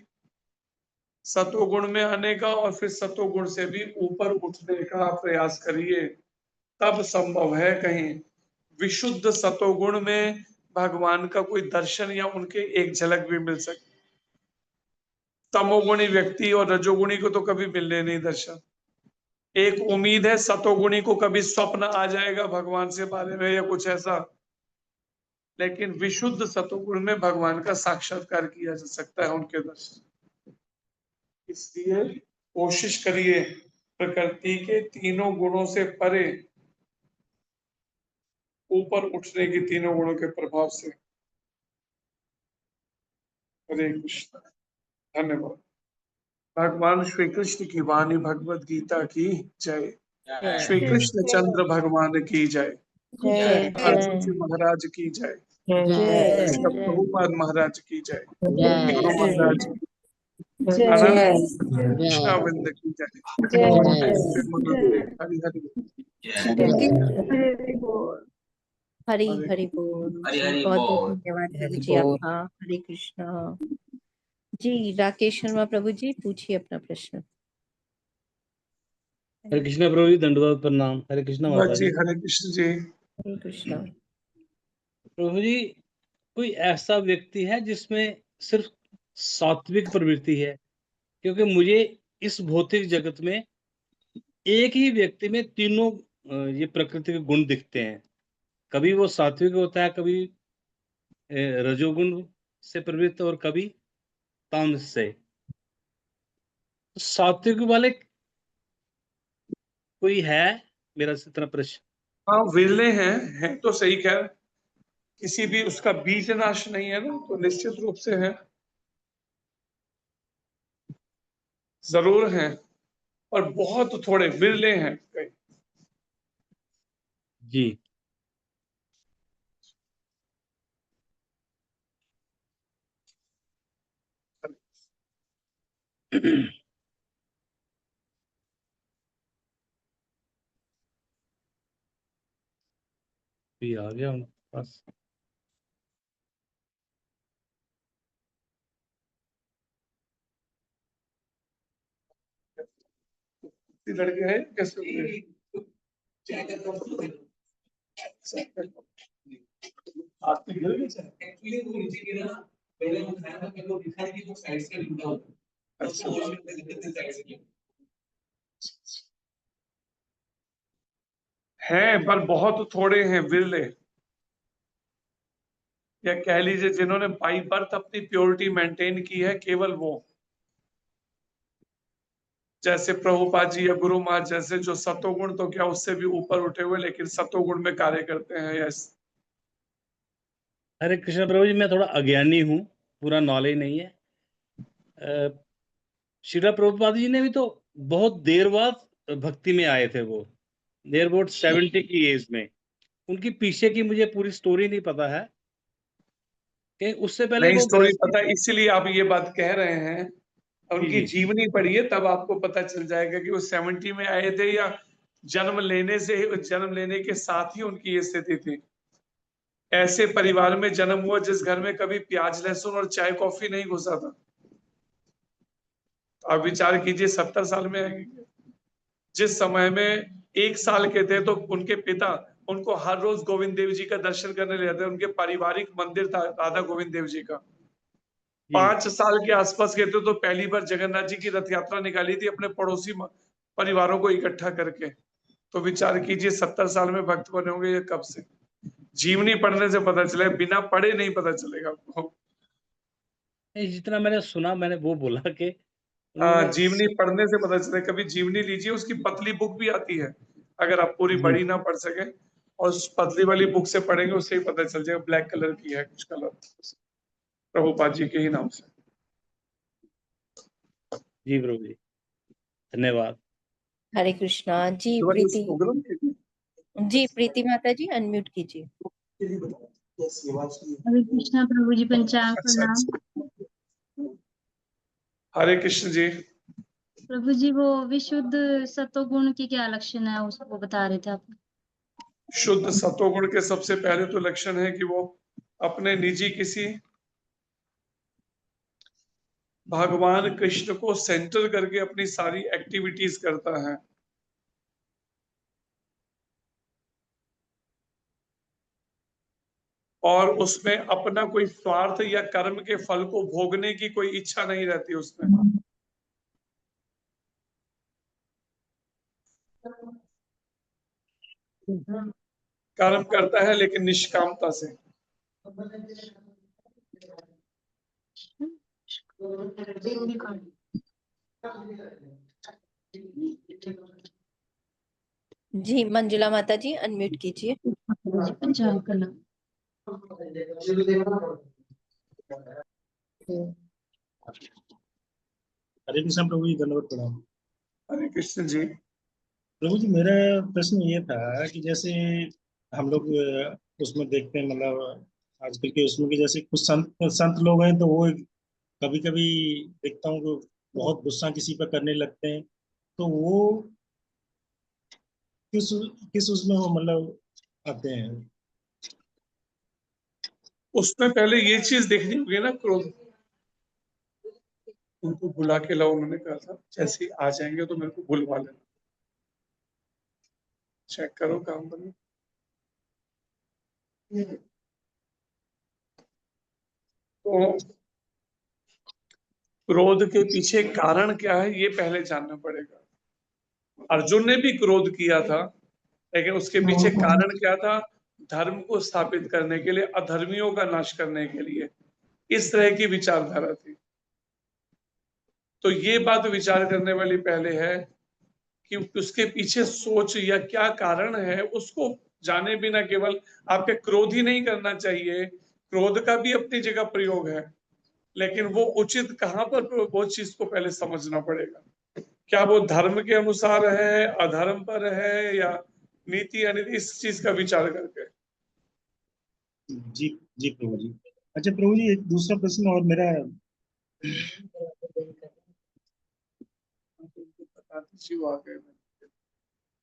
सतोगुण में आने का और फिर सतोगुण से भी ऊपर उठने का प्रयास करिए, तब संभव है कहीं विशुद्ध सतोगुण में भगवान का कोई दर्शन या उनके एक झलक भी मिल सके। तमोगुणी व्यक्ति और रजोगुणी को तो कभी मिलने नहीं दर्शन। एक उम्मीद है सतोगुणी को कभी स्वप्न आ जाएगा भगवान से बारे में या कुछ ऐसा, लेकिन विशुद्ध सतोगुण में भगवान का साक्षात्कार किया जा सकता है, उनके दर्शन। इसलिए कोशिश करिए प्रकृति के तीनों गुणों से परे ऊपर उठने की, तीनों गुणों के प्रभाव से। हरे कृष्ण। धन्यवाद। भगवान श्री कृष्ण की वाणी भगवत गीता की जय। श्री कृष्ण चंद्र भगवान की जय। अर्जुन जी महाराज की जय। श्री प्रभुपाद महाराज की जय। गुरु महाराज की अनंत कृष्णाविंद की जय। हरि हरि। हरि हरे हरि बोल हरि जी, हरि बहुत बहुत बोल। धन्यवाद प्रभु हरि जी बोल। आपका। हरे कृष्णा जी। राकेश शर्मा प्रभु जी पूछिए अपना प्रश्न। हरे कृष्णा प्रभु जी, दंडवत प्रणाम। हरे कृष्णा माता जी। जी। हरे कृष्ण जी। हरे कृष्णा प्रभु जी, कोई ऐसा व्यक्ति है जिसमें सिर्फ सात्विक प्रवृत्ति है? क्योंकि मुझे इस भौतिक जगत में एक ही व्यक्ति में तीनों ये प्रकृति के गुण दिखते हैं। कभी वो सात्विक होता है, कभी रजोगुण से प्रवृत्त और कभी तामस से। तो सात्विक वाले कोई है? मेरा इतना प्रश्न। हाँ, विरले हैं तो सही। खैर किसी भी उसका बीज नाश नहीं है ना, तो निश्चित रूप से है, जरूर हैं, और बहुत थोड़े विरले हैं कई। जी। भी आ गया बस। लड़के हैं कैसे? आपके घर में एक्चुअली वो नीचे गिरा ना, पहले वो खाया था, फिर वो दिखा कि वो साइड से टूटा होता है। अच्छा, वो साइड से हैं, पर बहुत थोड़े हैं, विरले। या कह लीजिए जिन्होंने बाई बर्थ अपनी प्योरिटी मेंटेन की है, केवल वो। जैसे प्रभुपाद जी या गुरु महाराज जैसे, जो सतोगुण तो क्या उससे भी ऊपर उठे हुए, लेकिन सतोगुण में कार्य करते हैं। यस। हरे कृष्ण प्रभु जी, मैं थोड़ा अज्ञानी हूँ, पूरा नॉलेज नहीं है। श्रीला प्रभुपाद जी ने भी तो बहुत देर बाद भक्ति में आए थे। वो देर अबाउट 70 की एज में। उनकी पीछे की मुझे पूरी स्टोरी नहीं पता है कि उससे पहले नहीं वो स्टोरी पता, इसीलिए आप ये बात कह रहे हैं। उनकी जी। जीवनी पढ़िए, तब आपको पता चल जाएगा कि वो 70 में आए थे या जन्म लेने के साथ ही उनकी ये स्थिति थी। ऐसे परिवार में जन्म हुआ जिस घर में कभी प्याज लहसुन और चाय कॉफी नहीं घुसा था। तो आप विचार कीजिए, 70 साल में आएंगे। जिस समय में 1 साल के थे तो उनके पिता उनको हर रोज गोविंद देव जी का दर्शन करने ले जाते। उनके पारिवारिक मंदिर था राधा गोविंद देव जी का। 5 साल के आसपास के थे तो पहली बार जगन्नाथ जी की रथ यात्रा निकाली थी, अपने पड़ोसी परिवारों को इकट्ठा करके। तो विचार कीजिए 70 साल में भक्त बने होंगे, ये कब से? जीवनी पढ़ने से पता चले, बिना पढ़े नहीं पता चलेगा आपको। जितना मैंने सुना, मैंने वो बोला कि जीवनी पढ़ने से पता चले। कभी जीवनी लीजिए, उसकी पतली बुक भी आती है, अगर आप पूरी बड़ी ना पढ़ सके, और उस पतली वाली बुक से पढ़ेंगे, उससे ही पता चल जाएगा। ब्लैक कलर की है, कुछ कलर प्रभुपाद जी के ही नाम से। जी प्रभु जी, धन्यवाद। हरे कृष्णा जी। प्रीति माता जी अनम्यूट कीजिए। हरे कृष्णा प्रभु जी, पंचांग प्रणाम। हरे कृष्ण जी। प्रभु जी, वो विशुद्ध सतोगुण की क्या लक्षण है, उसको बता रहे थे आप। शुद्ध सतोगुण के सबसे पहले तो लक्षण है कि वो अपने निजी किसी भगवान कृष्ण को सेंटर करके अपनी सारी एक्टिविटीज करता है। और उसमें अपना कोई स्वार्थ या कर्म के फल को भोगने की कोई इच्छा नहीं रहती उसमें। कर्म करता है लेकिन निष्कामता से। जी मंजुला माता जी अनम्यूट कीजिए। हरे कृष्ण प्रभु जी, धन्यवाद प्रणाम। हरे कृष्ण जी। प्रभु जी, मेरा प्रश्न ये था कि जैसे हम लोग उसमें देखते हैं, मतलब आजकल के उसमें कि जैसे कुछ संत लोग हैं, तो वो कभी कभी देखता हूँ कि बहुत गुस्सा किसी पर करने लगते हैं, तो वो किस किस उसमें वो मतलब आते हैं? उसमें पहले ये चीज देखनी होगी ना, क्रोध। उनको बुला के लाओ, उन्होंने कहा था जैसे ही आ जाएंगे तो मेरे को बुलवा लेना। चेक करो काम बनो। तो क्रोध के पीछे कारण क्या है ये पहले जानना पड़ेगा। अर्जुन ने भी क्रोध किया था, लेकिन उसके पीछे कारण क्या था? धर्म को स्थापित करने के लिए, अधर्मियों का नाश करने के लिए। इस तरह की विचारधारा थी। तो ये बात विचार करने वाली पहले है कि उसके पीछे सोच या क्या कारण है, उसको जाने बिना केवल आपके क्रोध ही नहीं करना चाहिए। क्रोध का भी अपनी जगह प्रयोग है, लेकिन वो उचित कहाँ पर प्रयोग, वो चीज को पहले समझना पड़ेगा। क्या वो धर्म के अनुसार है, अधर्म पर है, या नीति अनीति, इस चीज का विचार करके। जी जी प्रभु जी। अच्छा प्रभु जी, एक दूसरा प्रश्न और मेरा। बता दीजिए, वो आ गए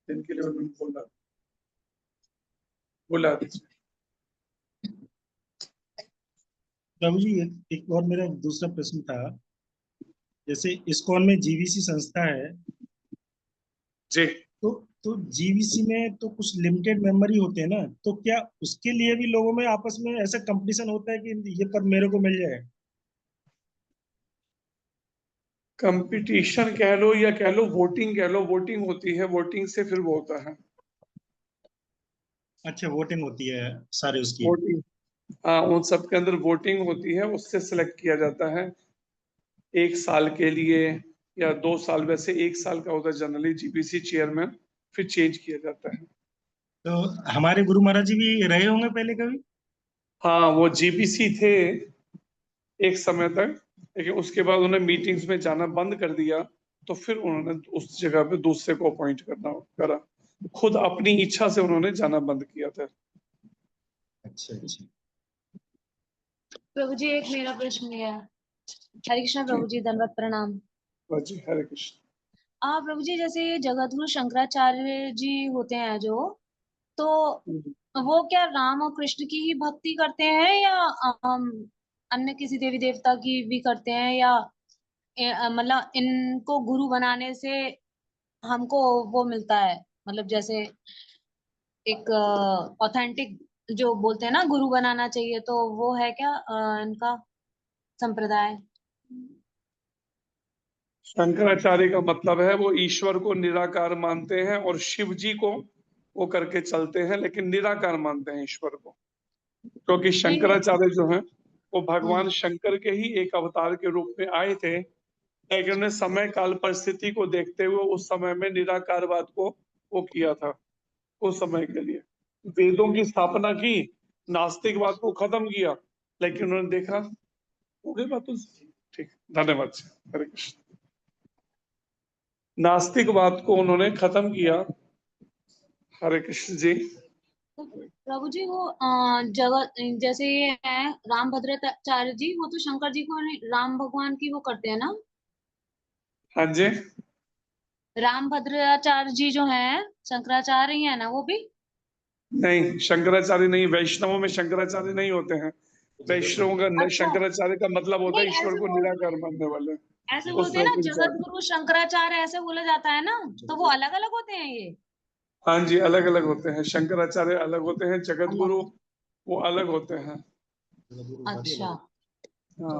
जिनके लिए उन्होंने बोला दीजिए। प्रभु जी, एक और मेरा दूसरा प्रश्न था। जैसे इस्कॉन में जीवीसी संस्था है जी, तो जीवीसी में तो कुछ लिमिटेड मेंबर ही होते हैं ना, तो क्या उसके लिए भी लोगों में आपस में ऐसा कंपटीशन होता है कि ये पद मेरे को मिल जाए? कंपटीशन कह लो या कह लो वोटिंग कह लो, वोटिंग होती है, वोटिंग से फिर वो होता है। अच्छा, वोटिंग होती है सारे उसकी? वोटिंग, हाँ, उन सब के अंदर वोटिंग होती है, उससे सिलेक्ट किया जाता है 1 साल के लिए या 2 साल। वैसे 1 साल का होता है जनरली जीपीसी चेयरमैन, फिर चेंज किया जाता है। तो हमारे गुरु महाराज जी भी रहे होंगे पहले कभी? हाँ, वो जीपीसी थे एक समय तक, लेकिन उसके बाद उन्होंने मीटिंग्स में जाना बंद कर दिया, तो फिर उन्होंने उस जगह पे दूसरे को अपॉइंट करा। खुद अपनी इच्छा से उन्होंने जाना बंद किया था। अच्छा अच्छा। प्रभु जी, एक मेरा प्रश्न है। हरे कृष्ण प्रभु जी, धन्यवाद प्रणाम। जी, हरे कृष्ण। प्रभु जी, जैसे जगतगुरु शंकराचार्य जी होते हैं जो, तो वो क्या राम और कृष्ण की ही भक्ति करते हैं या अन्य किसी देवी देवता की भी करते हैं, या मतलब इनको गुरु बनाने से हमको वो मिलता है, मतलब जैसे एक ऑथेंटिक जो बोलते हैं ना गुरु बनाना चाहिए, तो वो है क्या इनका संप्रदाय? शंकराचार्य का मतलब है वो ईश्वर को निराकार मानते हैं और शिव जी को वो करके चलते हैं, लेकिन निराकार मानते हैं ईश्वर को। क्योंकि शंकराचार्य जो हैं वो भगवान शंकर के ही एक अवतार के रूप में आए थे, लेकिन उन्होंने समय काल परिस्थिति को देखते हुए उस समय में निराकारवाद को वो किया था। उस समय के लिए वेदों की स्थापना की, नास्तिकवाद को खत्म किया, लेकिन उन्होंने देखा हो गई बात तो ठीक। धन्यवाद। हरे कृष्ण। नास्तिकवाद को उन्होंने खत्म किया। हरे कृष्ण जी। तो प्रभु जी, वो जगत जैसे ये है रामभद्राचार्य जी, वो तो शंकर जी को राम भगवान की वो करते हैं ना? हाँ जी। रामभद्राचार्य जी जो हैं शंकराचार्य ही है ना वो भी? नहीं, शंकराचार्य नहीं, वैष्णवों में शंकराचार्य नहीं होते हैं। वैष्णव का अच्छा शंकराचार्य का मतलब होता है नहीं, ईश्वर ऐसे को बोलते निराकार मानने वाले। ऐसे उस बोलते हैं तरह ना, के विचार। जगत गुरु शंकराचार्य ऐसे बोला जाता है ना, तो वो अलग अलग होते हैं ये? हाँ जी, अलग अलग होते हैं। शंकराचार्य अलग होते हैं, जगत गुरु अलग। वो अलग होते हैं। अच्छा। हाँ,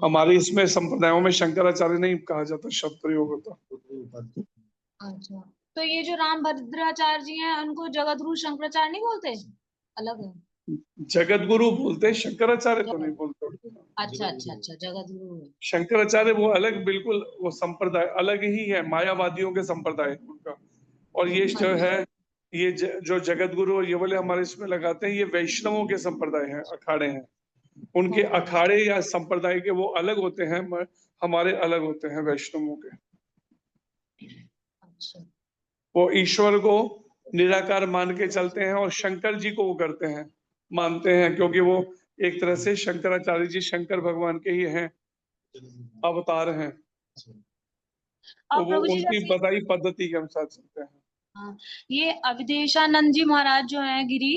हमारे इसमें संप्रदायों में शंकराचार्य नहीं कहा जाता, शब्द प्रयोग होता। अच्छा, तो ये जो राम भद्राचार्य जी हैं उनको जगत गुरु शंकराचार्य नहीं बोलते? अलग है। जगत गुरु बोलते हैं, शंकराचार्य तो नहीं बोलते। अच्छा अच्छा अच्छा, जगत गुरु है। शंकराचार्य वो अलग, बिल्कुल वो संप्रदाय अलग ही है, मायावादियों के संप्रदाय उनका। और ये जो है ये जो जगत गुरु और ये वाले हमारे इसमें लगाते हैं, ये वैष्णवों के संप्रदाय हैं, अखाड़े हैं। उनके अखाड़े या संप्रदाय के वो अलग होते हैं, हमारे अलग होते हैं वैष्णवों के। अच्छा। वो ईश्वर को निराकार मान के चलते हैं और शंकर जी को वो करते हैं, मानते हैं, क्योंकि वो एक तरह से शंकराचार्य जी शंकर भगवान के ही हैं, अवतार हैं। तो और वो प्रभु जी उनकी जैसे बताई पद्धति के अनुसार चलते हैं। हाँ, ये अवधेशानंद जी महाराज जो हैं गिरी,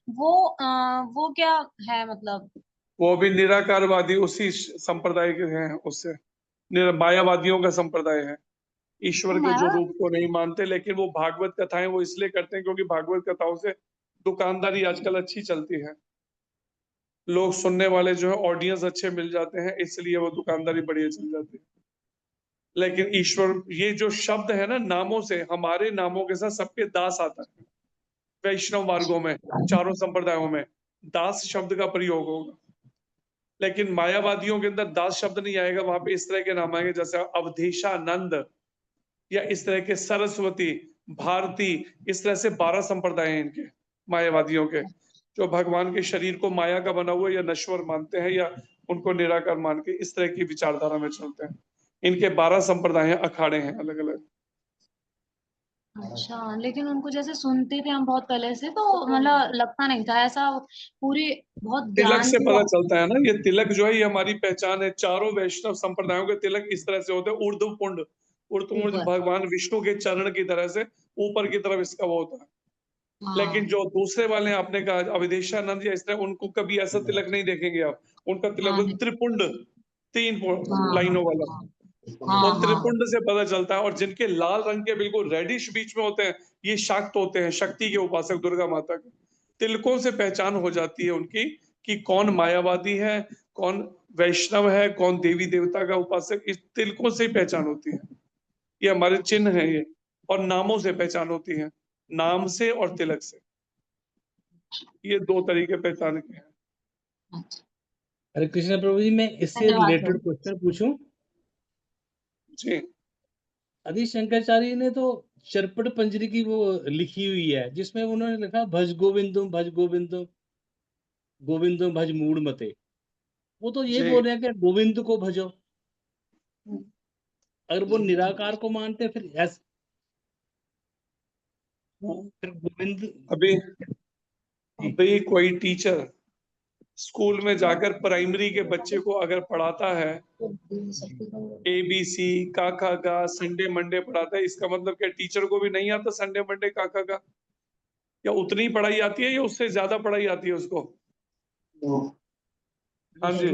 वो क्या है मतलब? वो भी निराकारवादी उसी संप्रदाय के हैं, उससे मायावादियों का संप्रदाय है। ईश्वर के जो रूप को नहीं मानते, लेकिन वो भागवत कथाएं वो इसलिए करते हैं क्योंकि भागवत कथाओं से दुकानदारी आजकल अच्छी चलती है, लोग सुनने वाले जो है ऑडियंस अच्छे मिल जाते हैं, इसलिए वो दुकानदारी बढ़िया चल जाती है। लेकिन ईश्वर, ये जो शब्द है ना, नामों से, हमारे नामों के साथ सबके दास आता है। वैष्णव मार्गों में, चारों संप्रदायों में दास शब्द का प्रयोग होगा, लेकिन मायावादियों के अंदर दास शब्द नहीं आएगा। वहां पे इस तरह के नाम आएंगे जैसे अवधेशानंद, या इस तरह के सरस्वती, भारती, इस तरह से 12 संप्रदाय हैं इनके, मायावादियों के, जो भगवान के शरीर को माया का बना हुआ या नश्वर मानते हैं, या उनको निराकार मान के इस तरह की विचारधारा में चलते हैं। इनके 12 संप्रदाय हैं, अखाड़े हैं अलग अलग। अच्छा, लेकिन उनको जैसे सुनते थे हम बहुत पहले से, तो मतलब लगता नहीं था ऐसा, पूरी बहुत तिलक ध्यान से से पता चलता है ना, ये तिलक जो है ये हमारी पहचान है। चारों वैष्णव संप्रदायों के तिलक इस तरह से होते हैं, ऊर्ध्वपुंड, ऊर्ध्वपुंड ऊपर। भगवान विष्णु के चरण की तरह से ऊपर की तरफ इसका वो होता है। लेकिन हाँ जो दूसरे वाले आपने कहा अवधेशानंद या इस तरह, उनको कभी ऐसा तिलक नहीं देखेंगे आप। उनका तिलक हाँ वो त्रिपुंड, 3 हाँ लाइनों वाला, वो हाँ हाँ त्रिपुंड से पता चलता है। और जिनके लाल रंग के बिल्कुल रेडिश बीच में होते हैं, ये शाक्त होते हैं, शक्ति के उपासक, दुर्गा माता के। तिलकों से पहचान हो जाती है उनकी कि कौन मायावादी है, कौन वैष्णव है, कौन देवी देवता का उपासक। इस तिलकों से ही पहचान होती है, ये हमारे चिन्ह है ये। और नामों से पहचान होती है, नाम से और तिलक से, ये 2 तरीके पहचान के हैं। अच्छा, हरे कृष्ण प्रभु जी, मैं इससे धन्यवाद रिलेटेड प्रभु। क्वेश्चन पूछूं? जी, आदि शंकराचार्य ने तो चरपट पंजरी की वो लिखी हुई है, जिसमें उन्होंने लिखा भज गोविंदम भज गोविंदम गोविंदम भज मूड मते। वो तो ये जी, बोल रहे हैं कि गोविंद को भजो। अगर वो निराकार को मानते फिर फिर गोविंद अभी जी अभी कोई टीचर स्कूल में जाकर प्राइमरी के बच्चे को अगर पढ़ाता है, ABC का संडे मंडे पढ़ाता है, इसका मतलब क्या टीचर को भी नहीं आता संडे मंडे का? या उतनी पढ़ाई आती है या उससे ज्यादा पढ़ाई आती है उसको? हाँ जी,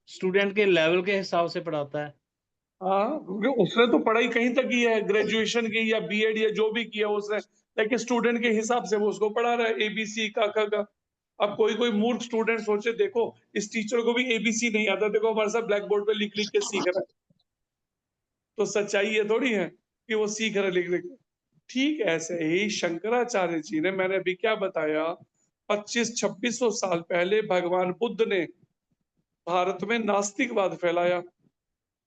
स्टूडेंट के लेवल के हिसाब से पढ़ाता है। हाँ, क्योंकि उसने तो पढ़ाई कहीं तक की है, ग्रेजुएशन की या बीएड या जो भी किया उसने, लेकिन स्टूडेंट के हिसाब से वो उसको पढ़ा रहा है ABC का। अब कोई कोई मूर्ख स्टूडेंट सोचे, देखो इस टीचर को भी ABC नहीं आता, देखो हमारे साथ ब्लैक बोर्ड पे लिख लिख के सीख रहा है, तो सच्चाई ये थोड़ी है कि वो सीख रहा है लिख लिख के। ठीक ऐसे ही शंकराचार्य जी ने, मैंने अभी क्या बताया, 2500-2600 साल पहले भगवान बुद्ध ने भारत में नास्तिकवाद फैलाया।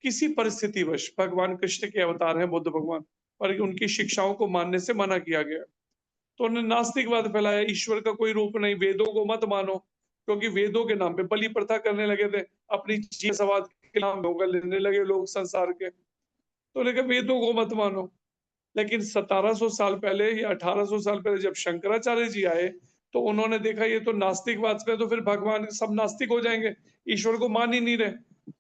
किसी परिस्थितिवश, भगवान कृष्ण के अवतार हैं बुद्ध भगवान, पर उनकी शिक्षाओं को मानने से मना किया गया, तो उन्होंने नास्तिकवाद फैलाया। ईश्वर का कोई रूप नहीं, वेदों को मत मानो, क्योंकि वेदों के नाम पे बलि प्रथा करने लगे थे, अपनी जीवसवाद के नाम पे लेने लगे लोग संसार के, तो लेकिन वेदों को मत मानो। लेकिन 1700 साल पहले या 1800 साल पहले जब शंकराचार्य जी आए, तो उन्होंने देखा ये तो नास्तिकवाद पे, तो फिर भगवान सब नास्तिक हो जाएंगे, ईश्वर को मान ही नहीं रहे।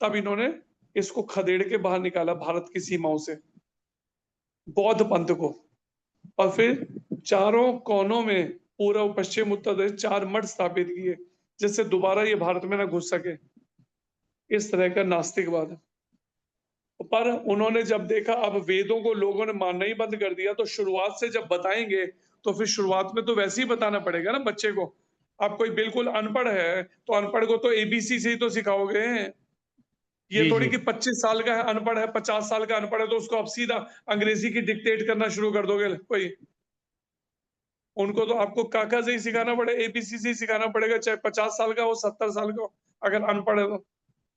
तब इन्होंने इसको खदेड़ के बाहर निकाला भारत की सीमाओं से, बौद्ध पंथ को। और फिर चारों कोनों में, पूर्व पश्चिम उत्तर दक्षिण 4 मठ स्थापित किए, जिससे दोबारा ये भारत में ना घुस सके। इस तरह का नास्तिकवाद है। पर उन्होंने जब देखा अब वेदों को लोगों ने मानना ही बंद कर दिया, तो शुरुआत से जब बताएंगे तो फिर शुरुआत में तो वैसे ही बताना पड़ेगा ना बच्चे को। आप कोई बिल्कुल अनपढ़ है तो अनपढ़ को तो एबीसी से ही तो सिखाओगे। ये जी थोड़ी जी कि 25 साल का है अनपढ़ है, 50 साल का अनपढ़ है तो उसको आप सीधा अंग्रेजी की डिक्टेट करना शुरू कर दोगे कोई। उनको तो आपको काका से ही सिखाना पड़ेगा, एबीसी से ही सिखाना पड़ेगा, चाहे 50 साल का हो 70 साल का हो, अगर अनपढ़ है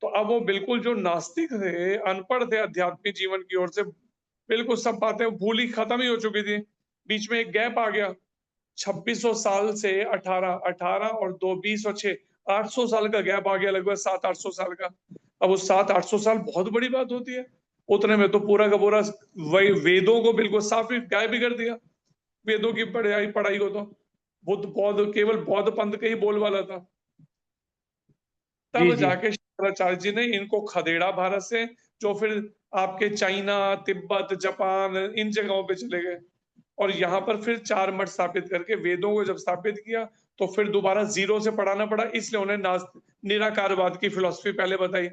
तो अब वो बिल्कुल जो नास्तिक थे, अनपढ़ थे आध्यात्मिक जीवन की ओर से, बिल्कुल सब बातें भूल ही खत्म ही हो चुकी थी। बीच में एक गैप आ गया 2600 साल से 18 और 2 20 और 6 800 साल का गैप आ गया, लगभग 700-800 साल का। अब वो 700-800 साल बहुत बड़ी बात होती है। उतने में तो पूरा का पूरा वेदों को बिल्कुल साफ ही गायब भी कर दिया। वेदों की पढ़ाई को तो बुद्ध बौद्ध केवल बौद्ध पंथ के ही बोलबाला था। जी तब जी जाके शंकराचार्य जी ने इनको खदेड़ा भारत से, जो फिर आपके चाइना, तिब्बत, जापान इन जगहों पे चले गए और यहाँ पर फिर 4 मठ स्थापित करके वेदों को जब स्थापित किया तो फिर दोबारा जीरो से पढ़ाना पड़ा, इसलिए उन्हें निराकारवाद की फिलॉसफी पहले बताई।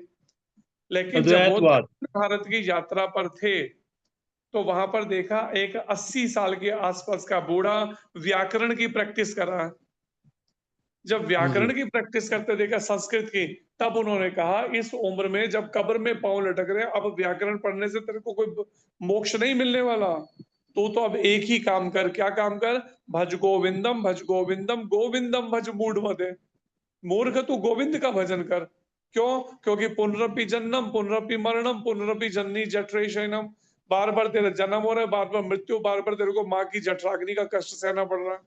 लेकिन जब वो अद्वैतवाद। भारत की यात्रा पर थे तो वहां पर देखा एक 80 साल के आसपास का बूढ़ा व्याकरण की प्रैक्टिस कर रहा है। जब जी व्याकरण की प्रैक्टिस करते देखा संस्कृत की, तब उन्होंने कहा इस उम्र में जब कब्र में पांव लटक रहे, अब व्याकरण पढ़ने से तेरे को कोई मोक्ष नहीं मिलने वाला। तो अब एक ही काम कर, क्या काम कर? भज गोविंदम भज गोविंदम गोविंदम भज मूढ़मते। मूर्ख तू गोविंद का भजन कर। क्यों? क्योंकि पुनरपि जन्म पुनरपि मरणम पुनरपि जननी जठरे शयनम। बार बार तेरा जन्म हो रहा है, बार बार मृत्यु, बार बार तेरे को माँ की जठराग्नि का कष्ट सहना पड़ रहा है।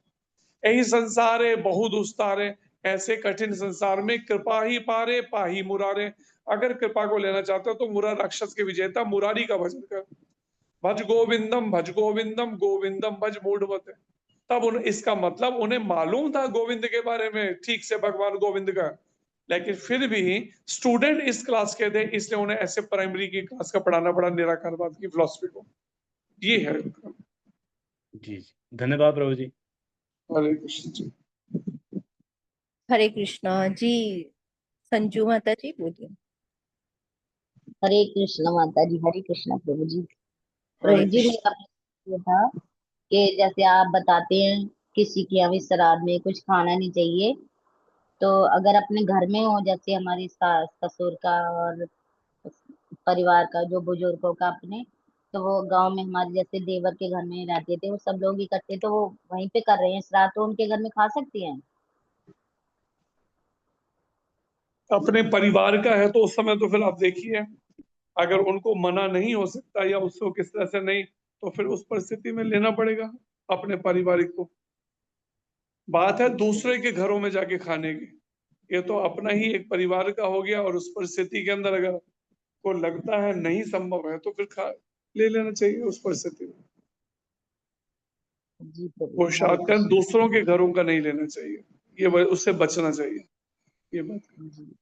यही संसार है बहु दुस्तारे, ऐसे कठिन संसार में कृपा ही पारे पाही मुरारे। अगर कृपा को लेना चाहते हो तो मुरा राक्षस के विजेता मुरारी का भजन कर। भज गोविंदम गोविंदम भज मूढ़मते। तब इसका मतलब उन्हें मालूम था गोविंद के बारे में ठीक से, भगवान गोविंद का, लेकिन फिर भी स्टूडेंट इस क्लास के थे, इसलिए उन्हें ऐसे प्राइमरी की क्लास का पढ़ाना पड़ा निराकारवाद की फिलॉसफी को। ये है। जी जी धन्यवाद प्रभु जी। हरे कृष्ण जी। हरे कृष्णा जी। संजू माता जी बोलिए। हरे कृष्ण माता जी, हरे कृष्ण प्रभु जी। हरे प्रभु जी कृष्ण। मेरा प्रश्न ये था कि जैसे आप बताते हैं किसी के यहाँ भी श्राद्ध में कुछ खाना नहीं चाहिए, तो अगर अपने घर में हो, जैसे हमारी सास ससुर का और परिवार का जो बुजुर्गों का अपने, तो वो गांव में हमारे जैसे देवर के घर में रहते थे, वो सब लोग इकट्ठे, तो वो वहीं पे कर रहे हैं श्राद्ध, तो उनके घर में खा सकती हैं? अपने परिवार का है तो उस समय तो फिर आप देखिए, अगर उनको मना नहीं हो सकता या उसको किस तरह से नहीं, तो फिर उस परिस्थिति में लेना पड़ेगा अपने पारिवारिक को। बात है दूसरे के घरों में जाके खाने की, ये तो अपना ही एक परिवार का हो गया, और उस परिस्थिति के अंदर अगर को लगता है नहीं संभव है तो फिर ले लेना चाहिए उस परिस्थिति में। जी प्रभु वो जी, हरे शायद कृष्ण। दूसरों के घरों का नहीं लेना चाहिए, ये उससे बचना चाहिए, ये बात। जी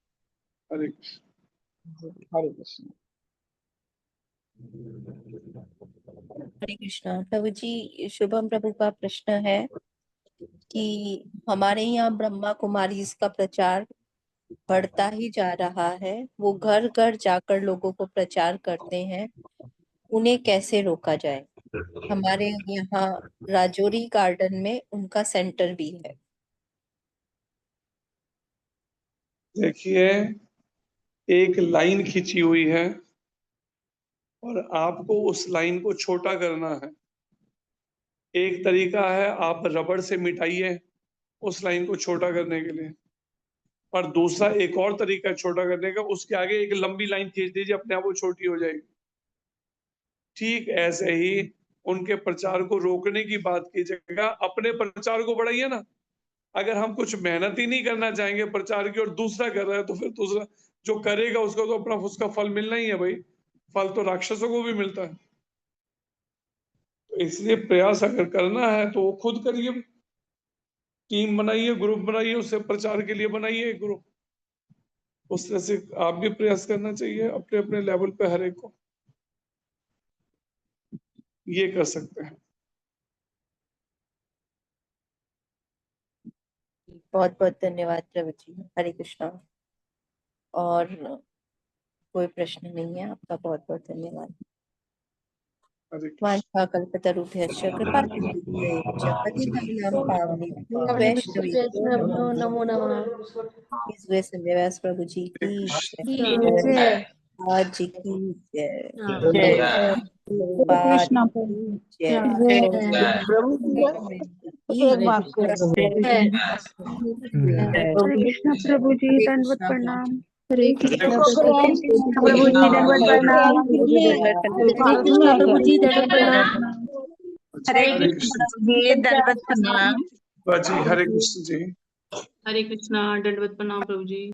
हरे कृष्ण। जी, हरे कृष्ण। हरे कृष्णा प्रभु जी। शुभम प्रभु का प्रश्न है कि हमारे यहाँ ब्रह्मा कुमारी इसका प्रचार बढ़ता ही जा रहा है, वो घर घर जाकर लोगों को प्रचार करते हैं, उन्हें कैसे रोका जाए? हमारे यहाँ राजौरी गार्डन में उनका सेंटर भी है। देखिए, एक लाइन खींची हुई है और आपको उस लाइन को छोटा करना है। एक तरीका है आप रबड़ से मिटाइए उस लाइन को छोटा करने के लिए, और दूसरा एक और तरीका छोटा करने का, उसके आगे एक लंबी लाइन खींच दीजिए, अपने आप वो छोटी हो जाएगी। ठीक ऐसे ही उनके प्रचार को रोकने की बात की जगह अपने प्रचार को बढ़ाइए ना। अगर हम कुछ मेहनत ही नहीं करना चाहेंगे प्रचार की और दूसरा कर रहा है, तो फिर दूसरा जो करेगा उसको तो अपना उसका फल मिलना ही है भाई। फल तो राक्षसों को भी मिलता है। तो इसलिए प्रयास अगर करना है तो वो खुद करिए, टीम बनाइए, ग्रुप बनाइए, उससे प्रचार के लिए बनाइए एक ग्रुप। उस तरह से आप भी प्रयास करना चाहिए अपने अपने लेवल पे, हर एक को ये कर सकते हैं। बहुत बहुत धन्यवाद प्रभु जी। हरे कृष्णा। और कोई प्रश्न नहीं है, आपका बहुत बहुत धन्यवाद। हरे वांछा कल्पतरुभ्यश्च कृपा सिन्धुभ्यश्च पतितानां पावनेभ्यो वैष्णवेभ्यो नमो नमः। व्यास प्रभु जी की जय। आज जी की जय। जय। प्रभुपाद की जय। प्रभु जी एक बात हरे कृष्णा प्रभु जी, हरे दंडवत कृष्णा। प्रणाम। हरे प्रभु जी दंडवत प्रणाम। हरे कृष्णा प्रभु जी दंडवत प्रणाम। हरे कृष्ण दंडवत प्रणाम। जी। हरे कृष्ण जी। हरे कृष्णा, दंडवत प्रणाम प्रभु जी।